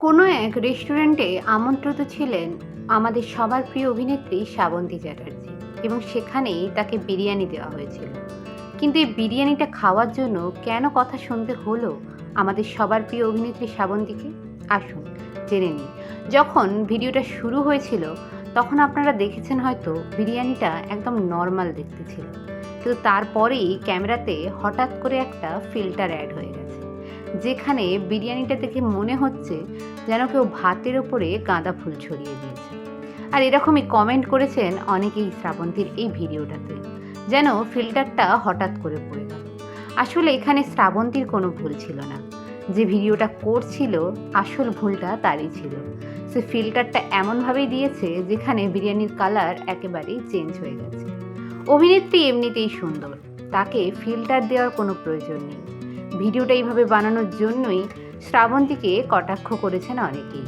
কোনো এক রেস্টুরেন্টে আমন্ত্রিত ছিলেন আমাদের সবার প্রিয় অভিনেত্রী শ্রাবন্তী চ্যাটার্জি এবং সেখানেই তাকে বিরিয়ানি দেওয়া হয়েছিল। কিন্তু এই বিরিয়ানিটা খাওয়ার জন্য কেন কথা শুনতে হলো আমাদের সবার প্রিয় অভিনেত্রী শ্রাবন্তীকে? আসুন জেনে নিই। যখন ভিডিওটা শুরু হয়েছিল তখন আপনারা দেখেছেন হয়তো বিরিয়ানিটা একদম নর্মাল দেখতে ছিল, কিন্তু তারপরেই ক্যামেরাতে হঠাৎ করে একটা ফিল্টার অ্যাড হয়ে গেছে, যেখানে বিরিয়ানিটা দেখে মনে হচ্ছে যেন কেউ ভাতের ওপরে গাঁদা ফুল ছড়িয়ে দিয়েছে। আর এরকমই কমেন্ট করেছেন অনেকেই শ্রাবন্তীর এই ভিডিওটাতে, যেন ফিল্টারটা হঠাৎ করে পড়ে গেল। আসলে এখানে শ্রাবন্তীর কোনো ভুল ছিল না, যে ভিডিওটা করছিল আসল ভুলটা তারই ছিল। সে ফিল্টারটা এমনভাবেই দিয়েছে যেখানে বিরিয়ানির কালার একেবারেই চেঞ্জ হয়ে গেছে। অভিনেত্রী এমনিতেই সুন্দর, তাকে ফিল্টার দেওয়ার কোনো প্রয়োজন নেই। ভিডিওটা এইভাবে বানানোর জন্যই শ্রাবন্তীকে কটাক্ষ করেছেন অনেকেই।